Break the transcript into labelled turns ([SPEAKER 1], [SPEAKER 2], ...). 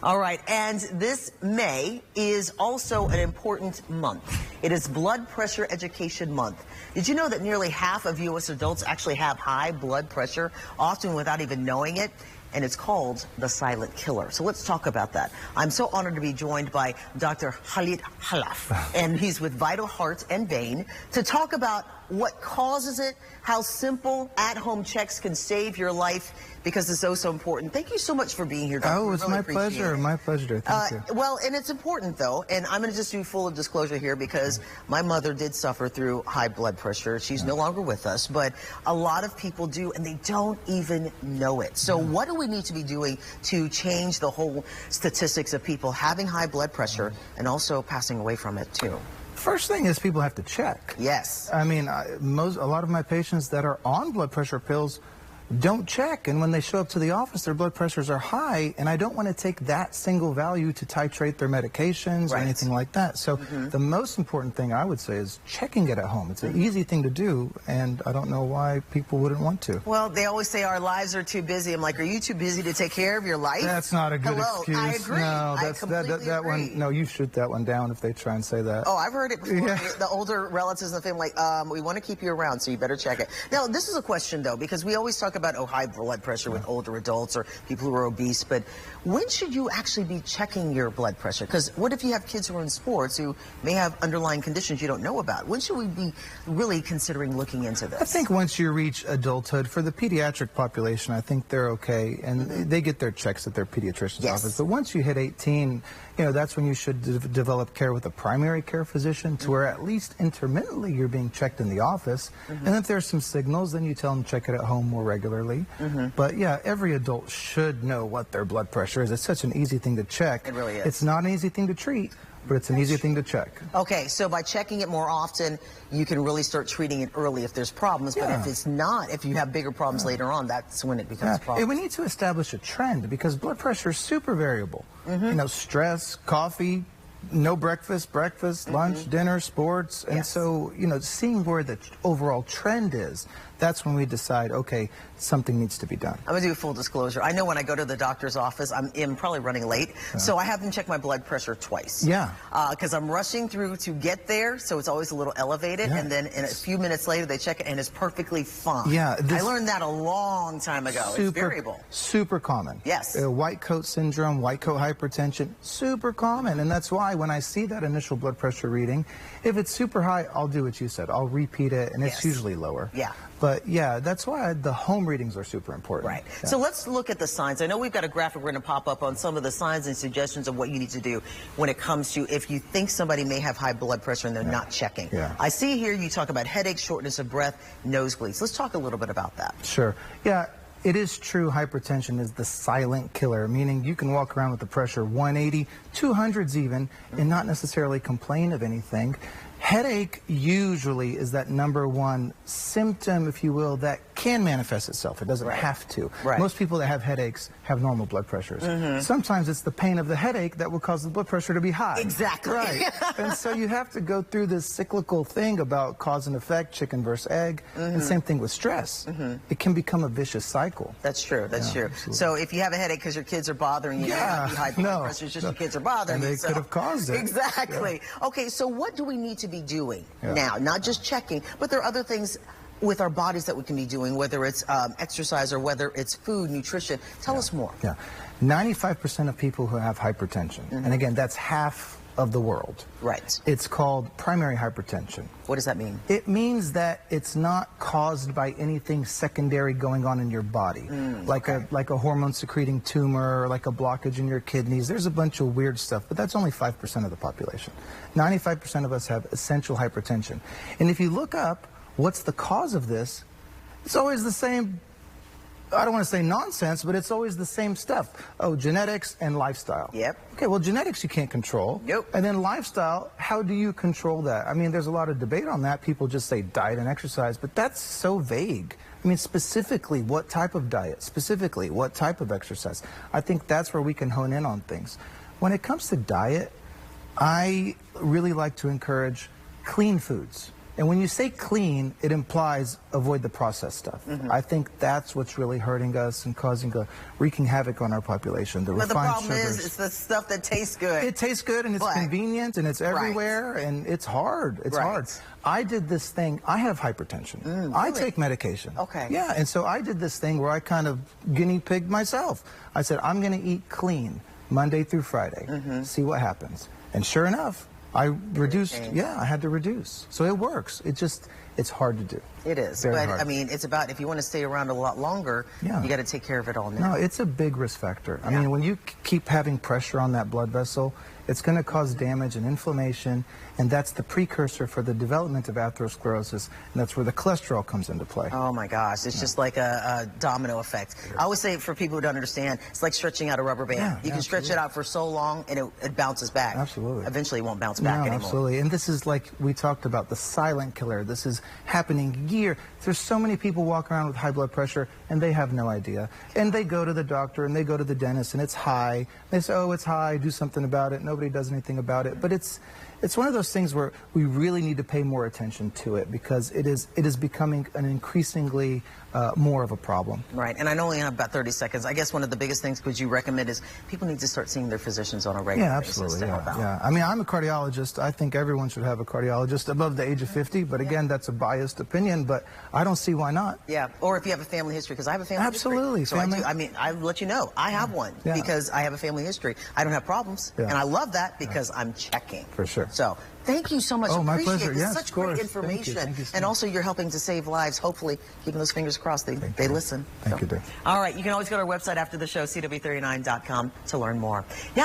[SPEAKER 1] All right, and this May is also an important month. It is Blood Pressure Education Month. Did you know that nearly half of U.S. adults actually have high blood pressure, often without even knowing it? And it's called the silent killer. So let's talk about that. I'm so honored to be joined by Dr. Khaled Khalaf, and he's with Vital Heart and Vein to talk about what causes it, how simple at-home checks can save your life, because it's so important. Thank you so much for being here, Dr.
[SPEAKER 2] Oh, it's my pleasure. My pleasure. Thank you.
[SPEAKER 1] Well, and it's important, though, and I'm going to just do full disclosure here because my mother did suffer through high blood pressure. She's no longer with us, but a lot of people do, and they don't even know it. So what do we need to be doing to change the whole statistics of people having high blood pressure and also passing away from it, too?
[SPEAKER 2] First thing is people have to check.
[SPEAKER 1] Yes.
[SPEAKER 2] I mean, a lot of my patients that are on blood pressure pills don't check, and when they show up to the office, their blood pressures are high, and I don't want to take that single value to titrate their medications or anything like that. So the most important thing I would say is checking it at home. It's an easy thing to do, and I don't know why people wouldn't want to.
[SPEAKER 1] Well, they always say our lives are too busy. I'm like, are you too busy to take care of your life?
[SPEAKER 2] That's not a good excuse.
[SPEAKER 1] I agree.
[SPEAKER 2] No,
[SPEAKER 1] that's that
[SPEAKER 2] one. No, you shoot that one down if they try and say that.
[SPEAKER 1] Oh, I've heard it before. Yeah. The older relatives in the family, like, we want to keep you around, so you better check it. Now, this is a question though, because we always talk about high blood pressure with older adults or people who are obese, but when should you actually be checking your blood pressure? Because what if you have kids who are in sports who may have underlying conditions you don't know about? When should we be really considering looking into this?
[SPEAKER 2] I think once you reach adulthood, for the pediatric population, I think they're okay, and they get their checks at their pediatrician's office. But once you hit 18, you know, that's when you should develop care with a primary care physician to where at least intermittently you're being checked in the office. And if there's some signals, then you tell them to check it at home more regularly. But yeah, every adult should know what their blood pressure is. It's such an easy thing to check.
[SPEAKER 1] It really is.
[SPEAKER 2] It's not an easy thing to treat, but it's an easy thing to check.
[SPEAKER 1] Okay, so by checking it more often, you can really start treating it early if there's problems. But if it's not, if you have bigger problems later on, that's when it becomes a problem.
[SPEAKER 2] And we need to establish a trend because blood pressure is super variable. You know, stress, coffee, no breakfast, lunch, dinner, sports. And so, you know, seeing where the overall trend is, that's when we decide, okay, something needs to be done.
[SPEAKER 1] I'm going to do full disclosure. I know when I go to the doctor's office, I'm probably running late, so I have them check my blood pressure twice.
[SPEAKER 2] Yeah.
[SPEAKER 1] Because I'm rushing through to get there, so it's always a little elevated, and then in a few minutes later, they check it, and it's perfectly fine.
[SPEAKER 2] Yeah.
[SPEAKER 1] I learned that a long time ago. It's variable.
[SPEAKER 2] Super common.
[SPEAKER 1] Yes.
[SPEAKER 2] White coat syndrome, white coat hypertension, super common, and that's why when I see that initial blood pressure reading, if it's super high, I'll do what you said. I'll repeat it, and it's usually lower.
[SPEAKER 1] Yeah.
[SPEAKER 2] But yeah, that's why the home readings are super important.
[SPEAKER 1] Right. So let's look at the signs. I know we've got a graphic we're going to pop up on some of the signs and suggestions of what you need to do when it comes to if you think somebody may have high blood pressure and they're not checking. I see here you talk about headaches, shortness of breath, nosebleeds. Let's talk a little bit about that.
[SPEAKER 2] Sure. Yeah. It is true hypertension is the silent killer, meaning you can walk around with the pressure 180, 200s even, and not necessarily complain of anything. Headache usually is that #1 symptom, if you will, that can manifest itself. It doesn't have to. Most people that have headaches have normal blood pressures. Sometimes it's the pain of the headache that will cause the blood pressure to be high.
[SPEAKER 1] Exactly.
[SPEAKER 2] Right. And so you have to go through this cyclical thing about cause and effect, chicken versus egg, and same thing with stress. It can become a vicious cycle.
[SPEAKER 1] That's true. That's true. Absolutely. So if you have a headache because your kids are bothering you, not be high blood pressure, it's just your kids are bothering you.
[SPEAKER 2] And they could have caused it.
[SPEAKER 1] Exactly. Okay, so what do we need to be doing now? Not just checking, but there are other things with our bodies that we can be doing, whether it's exercise or whether it's food, nutrition. Tell us more.
[SPEAKER 2] 95% of people who have hypertension, and again, that's half of the world.
[SPEAKER 1] Right.
[SPEAKER 2] It's called primary hypertension.
[SPEAKER 1] What does that mean?
[SPEAKER 2] It means that it's not caused by anything secondary going on in your body, like a hormone secreting tumor, or like a blockage in your kidneys. There's a bunch of weird stuff, but that's only 5% of the population. 95% of us have essential hypertension. And if you look up what's the cause of this, it's always the same. I don't want to say nonsense, but it's always the same stuff. Oh, genetics and lifestyle. Okay, well, genetics you can't control. And then lifestyle, how do you control that? I mean, there's a lot of debate on that. People just say diet and exercise, but that's so vague. I mean, specifically, what type of diet? Specifically, what type of exercise? I think that's where we can hone in on things. When it comes to diet, I really like to encourage clean foods. And when you say clean, it implies avoid the processed stuff. I think that's what's really hurting us and wreaking havoc on our population. The
[SPEAKER 1] But the
[SPEAKER 2] refined
[SPEAKER 1] problem
[SPEAKER 2] sugars.
[SPEAKER 1] is, it's the stuff that tastes good.
[SPEAKER 2] It tastes good and it's convenient and it's everywhere and it's hard. It's hard. I did this thing. I have hypertension. I take medication.
[SPEAKER 1] Okay.
[SPEAKER 2] Yeah, and so I did this thing where I kind of guinea pigged myself. I said, I'm going to eat clean Monday through Friday, see what happens. And sure enough, I reduced. Yeah, I had to reduce. So it works. It's hard to do.
[SPEAKER 1] It is.
[SPEAKER 2] Very
[SPEAKER 1] but
[SPEAKER 2] hard.
[SPEAKER 1] I mean, it's about, if you want to stay around a lot longer, you got to take care of it all now.
[SPEAKER 2] No, it's a big risk factor. I mean, when you keep having pressure on that blood vessel, it's going to cause damage and inflammation, and that's the precursor for the development of atherosclerosis, and that's where the cholesterol comes into play.
[SPEAKER 1] Oh my gosh, it's just like a domino effect. I always say, for people who don't understand, it's like stretching out a rubber band. You can stretch it out for so long and it bounces back.
[SPEAKER 2] Absolutely.
[SPEAKER 1] Eventually it won't bounce back anymore.
[SPEAKER 2] Absolutely. And this is like we talked about, the silent killer. This is happening There's so many people walk around with high blood pressure and they have no idea. And they go to the doctor and they go to the dentist and it's high. They say, oh, it's high, do something about it. Nobody does anything about it. But it's one of those things where we really need to pay more attention to it, because it is becoming an increasingly more of a problem.
[SPEAKER 1] Right, and I only have about 30 seconds. I guess one of the biggest things would you recommend is people need to start seeing their physicians on a regular basis.
[SPEAKER 2] Absolutely. Yeah. I mean, I'm a cardiologist. I think everyone should have a cardiologist above the age of 50, but again, that's a biased opinion, but I don't see why not.
[SPEAKER 1] Yeah, or if you have a family history, because I have a family
[SPEAKER 2] Absolutely.
[SPEAKER 1] history. So I mean, I'll let you know, I have one because I have a family history. I don't have problems, and I love that because I'm checking.
[SPEAKER 2] For sure.
[SPEAKER 1] So, thank you so much.
[SPEAKER 2] Oh, my
[SPEAKER 1] Appreciate
[SPEAKER 2] pleasure.
[SPEAKER 1] it.
[SPEAKER 2] Yes,
[SPEAKER 1] Such
[SPEAKER 2] of course.
[SPEAKER 1] great information.
[SPEAKER 2] Thank you so
[SPEAKER 1] and
[SPEAKER 2] much.
[SPEAKER 1] also, you're helping to save lives, hopefully, keeping those fingers crossed they listen.
[SPEAKER 2] Thank you, dear.
[SPEAKER 1] All right, you can always go to our website after the show, CW39.com, to learn more. Now,